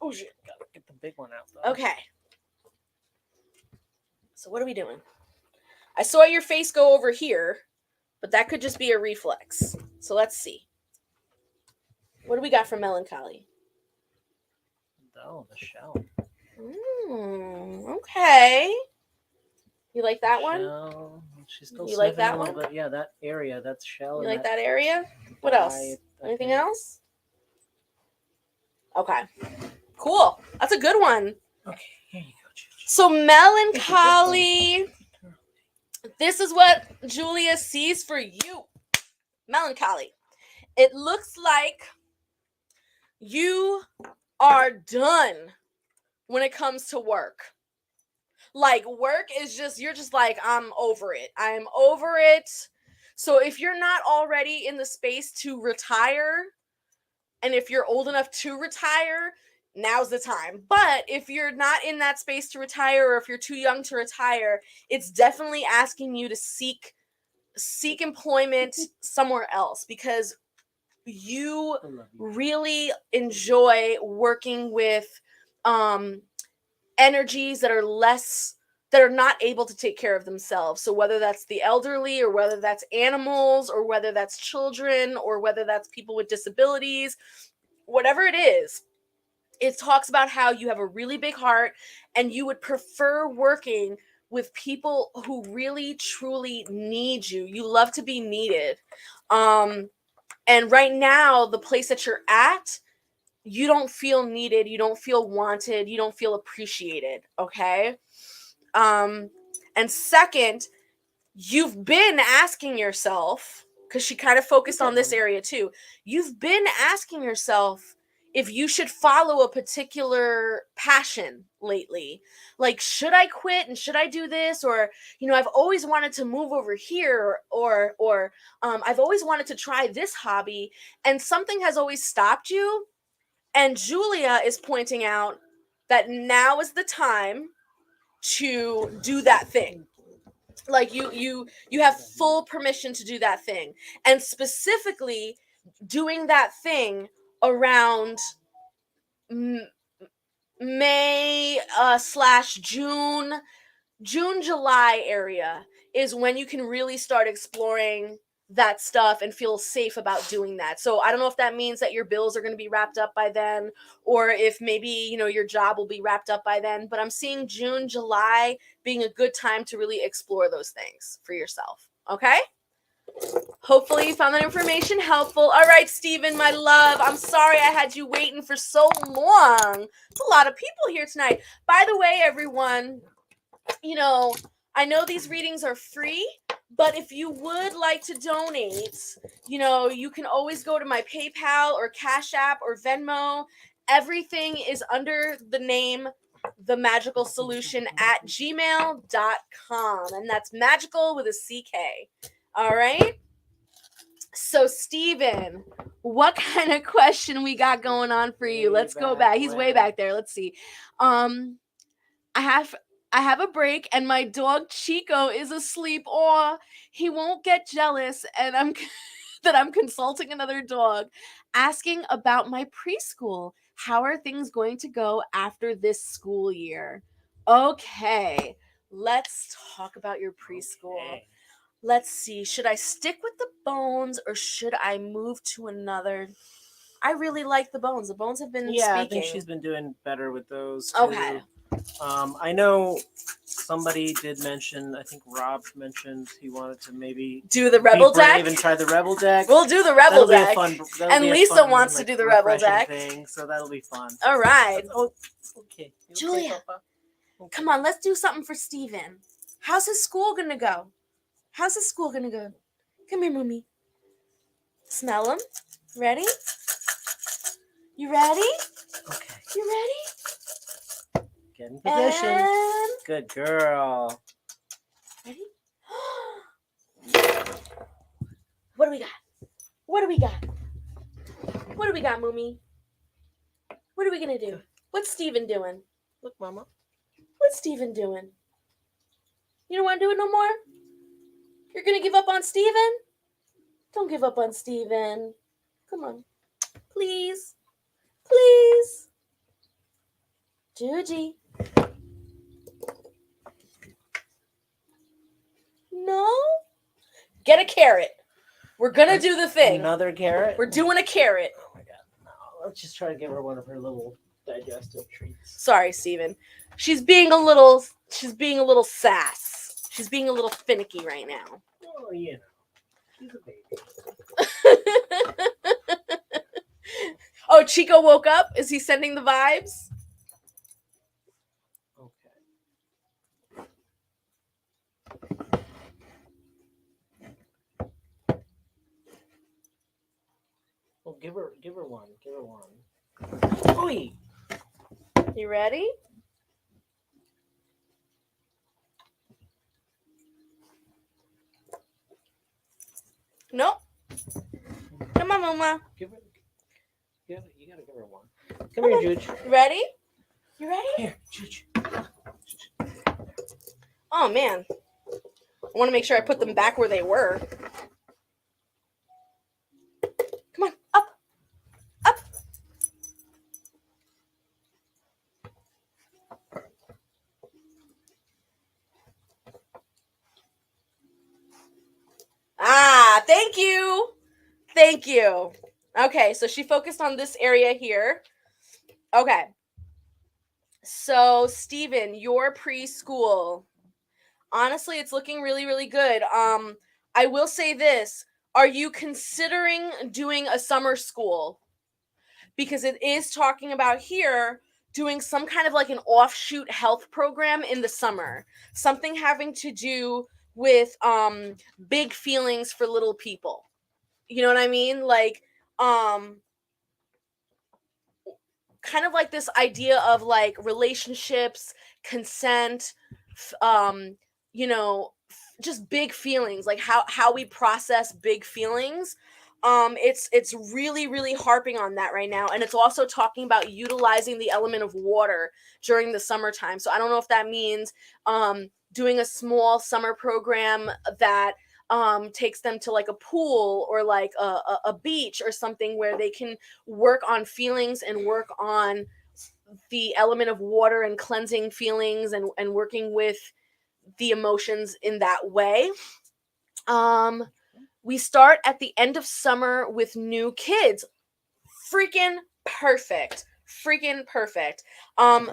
Oh shit. Gotta get the big one out though. Okay. So what are we doing? I saw your face go over here, but that could just be a reflex. So let's see. What do we got for Melancholy? Oh, the shell. Okay. You like that one? Shell. She's still You like sniffing that a little one? bit. Yeah, that area, that's shell. You and like that area? What else? I Anything think- else? Okay. Cool. That's a good one. Okay, here you go, Juji. So Melancholy, this is what Julia sees for you. Melancholy. It looks like you are done when it comes to work. Like, work is just, you're just like, I'm over it. I'm over it. So if you're not already in the space to retire, and if you're old enough to retire, now's the time. But if you're not in that space to retire, or if you're too young to retire, it's definitely asking you to seek employment somewhere else, because you I love you. really enjoy working with energies that are not able to take care of themselves. So whether that's the elderly, or whether that's animals, or whether that's children, or whether that's people with disabilities, whatever it is, it talks about how you have a really big heart and you would prefer working with people who really truly need you. You love to be needed. And right now, the place that you're at, you don't feel needed, you don't feel wanted, you don't feel appreciated, okay? And second, you've been asking yourself, because she kind of focused on this area too, you've been asking yourself if you should follow a particular passion lately. Like, should I quit and should I do this? Or, I've always wanted to move over here, or I've always wanted to try this hobby, and something has always stopped you. And Julia is pointing out that now is the time to do that thing. Like, you have full permission to do that thing. And specifically doing that thing around May / June, July area is when you can really start exploring that stuff and feel safe about doing that. So I don't know if that means that your bills are going to be wrapped up by then, or if maybe, your job will be wrapped up by then, but I'm seeing June, July being a good time to really explore those things for yourself. Okay? Hopefully you found that information helpful. All right, Steven, my love, I'm sorry I had you waiting for so long. There's a lot of people here tonight. By the way, everyone, I know these readings are free, but if you would like to donate, you can always go to my PayPal or Cash App or Venmo. Everything is under the name The Magickal Solution at gmail.com. And that's magical with a CK. All right? So, Steven, what kind of question we got going on for you? Let's go back. He's way back there. Let's see. I have a break and my dog Chico is asleep. Or he won't get jealous and I'm consulting another dog, asking about my preschool. How are things going to go after this school year? Okay, let's talk about your preschool. Okay. Let's see. Should I stick with the bones or should I move to another? I really like the bones. The bones have been Yeah, speaking. I think she's been doing better with those too. Okay. I know somebody did mention. I think Rob mentioned he wanted to maybe Do the rebel be brave deck. and try the rebel deck. We'll do the rebel That'll be a deck. fun. And Lisa wants to do the rebel deck. thing, so that'll be fun. All right. Oh, okay. You Julia. Okay, Papa? Okay. Come on, let's do something for Steven. How's his school gonna go? How's his school gonna go? Come here, Mommy. Smell him. Ready? You ready? Okay. You ready? Get in position. And Good girl. ready? What do we got? What do we got? What do we got, Moomy? What are we gonna do? What's Steven doing? Look, Mama. What's Steven doing? You don't want to do it no more? You're gonna give up on Steven? Don't give up on Steven. Come on. Please. Please. Juji. No? Get a carrot. We're gonna do the thing. Another carrot. We're doing a carrot. Oh my God. No. Let's just try to give her one of her little digestive treats. Sorry, Steven. She's being a little sass. She's being a little finicky right now. Oh, you know. She's a baby. Oh, Chico woke up? Is he sending the vibes? Okay. Well, give her one. Give her one. Oi! You ready? Nope. Come on, Mama. You gotta give her one. Come here, Juge. You ready? You ready? Here, Juge. Oh, man. I want to make sure I put them back where they were. Come on. Up. Up. Ah, thank you. Thank you. Okay, so she focused on this area here. Okay. So, Steven, your preschool. Honestly, it's looking really, really good. I will say this. Are you considering doing a summer school? Because it is talking about here doing some kind of like an offshoot health program in the summer. Something having to do with big feelings for little people. You know what I mean? Like kind of like this idea of like relationships, consent, you know, just big feelings, like how we process big feelings. It's really, really harping on that right now. And it's also talking about utilizing the element of water during the summertime. So I don't know if that means doing a small summer program that takes them to like a pool or like a beach or something where they can work on feelings and work on the element of water and cleansing feelings and working with the emotions in that way. We start at the end of summer with new kids. Freaking perfect. Freaking perfect.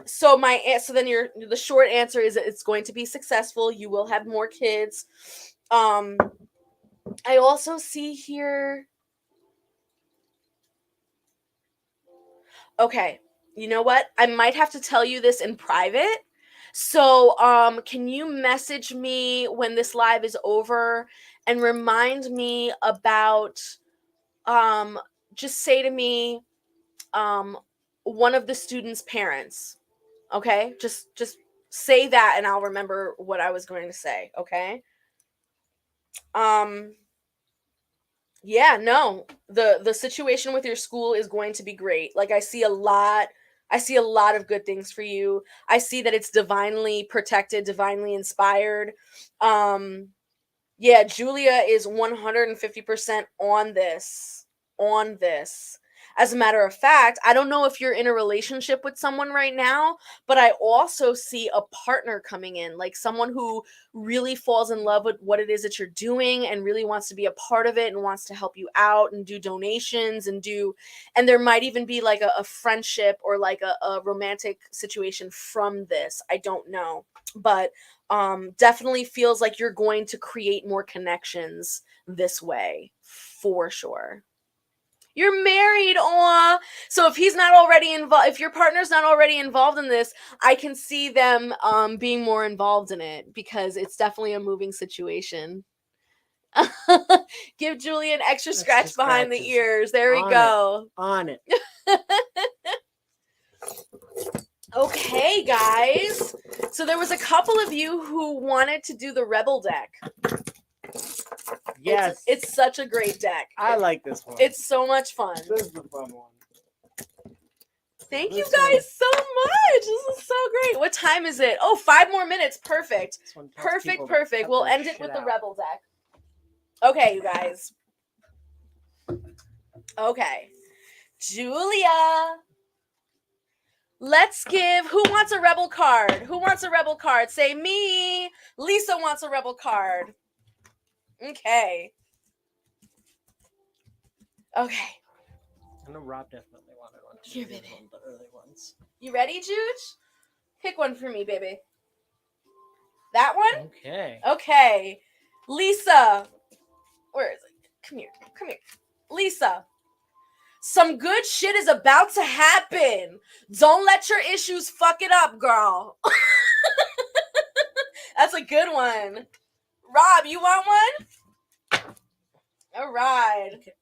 So then the short answer is that it's going to be successful. You will have more kids. I also see here. Okay, you know what? I might have to tell you this in private. So, can you message me when this live is over and remind me about, just say to me, one of the students' parents. Okay? Just say that and I'll remember what I was going to say. Okay? Yeah, no. The situation with your school is going to be great. Like I see a lot of good things for you. I see that it's divinely protected, divinely inspired. Yeah, Julia is 150% on this. As a matter of fact, I don't know if you're in a relationship with someone right now, but I also see a partner coming in, like someone who really falls in love with what it is that you're doing and really wants to be a part of it and wants to help you out and do donations and there might even be like a friendship or like a romantic situation from this. I don't know, but definitely feels like you're going to create more connections this way for sure. You're married, aw. So if he's not already involved, if your partner's not already involved in this, I can see them being more involved in it because it's definitely a moving situation. Give Julie an extra scratch behind the ears. There we go. On it. Okay, guys. So there was a couple of you who wanted to do the Rebel deck. Yes. It's such a great deck. I like this one. It's so much fun. This is the fun one. Thank you guys so much. This is so great. What time is it? Oh, 5 more minutes. Perfect. Perfect. We'll end it with the Rebel deck. Okay, you guys. Okay. Julia. Let's give... Who wants a Rebel card? Who wants a Rebel card? Say me. Lisa wants a Rebel card. Okay. Okay. I know Rob definitely wanted one. Here, baby. One of the early ones. You ready, Juge? Pick one for me, baby. That one? Okay. Okay. Lisa. Where is it? Come here. Come here. Lisa. Some good shit is about to happen. Don't let your issues fuck it up, girl. That's a good one. Rob, you want one? All right. Okay.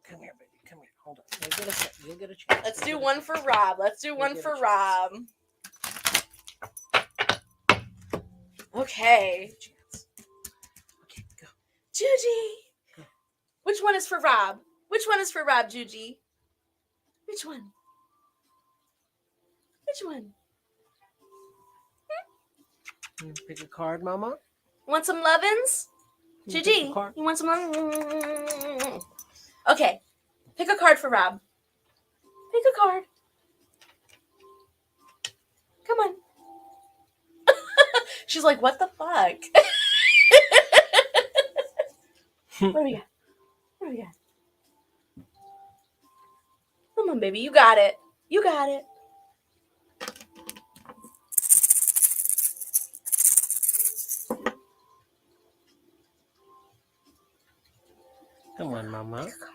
Come here, baby. Come here. Hold on. You'll get a chance. Let's do one for Rob. Let's do one for Rob. Okay. Okay, go. Juji. Go. Which one is for Rob? Which one is for Rob, Juji? Which one? Which one? Pick a card, Mama. Want some lovin's? Juji, you want some lovin's? Okay. Pick a card for Rob. Pick a card. Come on. She's like, what the fuck? What do we got? What do we got? Come on, baby. You got it. You got it. Come on, Mama. Pick a card.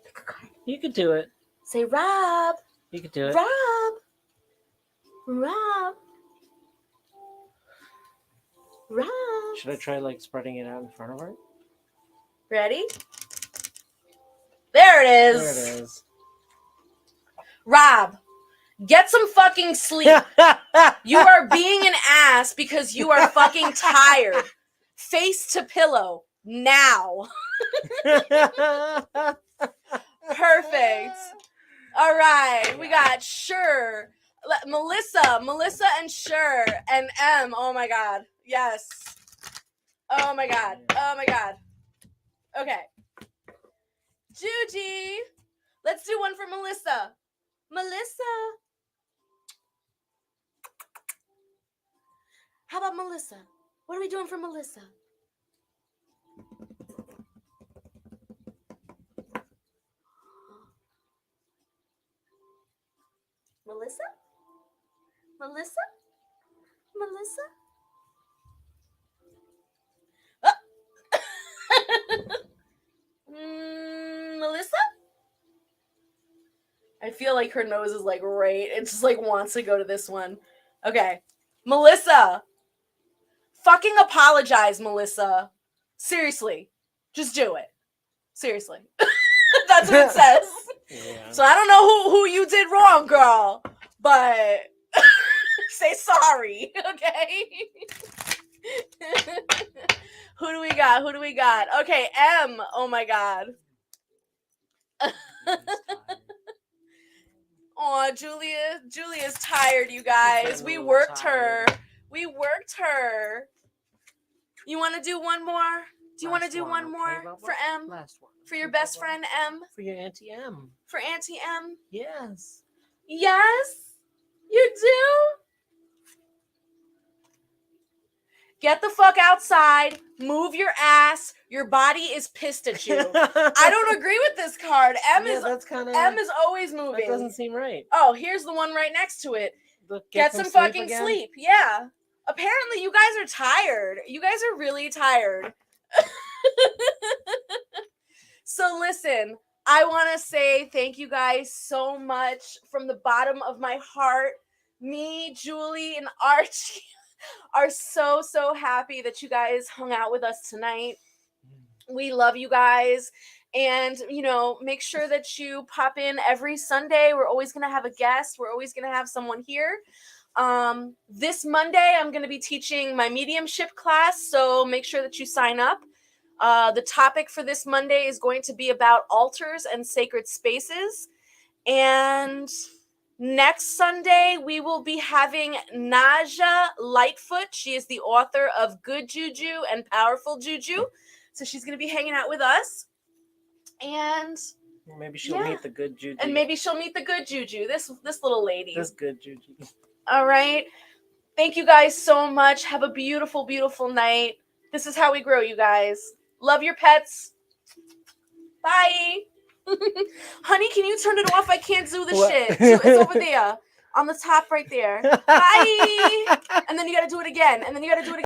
Pick a card. You could do it. Say Rob. You could do it. Rob. Rob. Rob. Should I try like spreading it out in front of her? Ready? There it is. There it is. Rob, get some fucking sleep. You are being an ass because you are fucking tired. Face to pillow. Now. Perfect. All right. We got Sure. Melissa and Sure and M. Oh my God. Yes. Oh my God. Oh my God. Okay. Juji. Let's do one for Melissa. Melissa. How about Melissa? What are we doing for Melissa? Melissa? Melissa? Melissa? Melissa? I feel like her nose is like right. It just like wants to go to this one. Okay. Melissa. Fucking apologize, Melissa. Seriously. Just do it. Seriously. That's what it says. Yeah. So I don't know who you did wrong, girl. But say sorry, okay? Who do we got? Who do we got? Okay, M. Oh my God. Oh, Julia's tired, you guys. We worked her. We worked her. You want to do one more? Do you want to Last do one okay, more Bubba? for M? Last one. For your Okay, best Bubba? friend M? For your Auntie M. For Auntie M? Yes. Yes? You do? Get the fuck outside. Move your ass. Your body is pissed at you. I don't agree with this card. M is always moving. That doesn't seem right. Oh, here's the one right next to it. Get some sleep fucking again? sleep. Yeah. Apparently you guys are tired. You guys are really tired. So listen, I want to say thank you guys so much from the bottom of my heart. Me, Julie, and Archie are so happy that you guys hung out with us tonight. We love you guys. And, you know, make sure that you pop in every Sunday. We're always going to have a guest. We're always going to have someone here. This Monday, I'm going to be teaching my mediumship class, so make sure that you sign up. The topic for this Monday is going to be about altars and sacred spaces. And next Sunday, we will be having Naja Lightfoot. She is the author of Good Juju and Powerful Juju. So she's going to be hanging out with us. And maybe she'll meet the good juju. And maybe she'll meet the good juju. This little lady. This good juju. All right. Thank you guys so much. Have a beautiful, beautiful night. This is how we grow, you guys. Love your pets. Bye. Honey, can you turn it off? I can't do the shit. It's over there. On the top right there. Bye. And then you got to do it again. And then you got to do it again.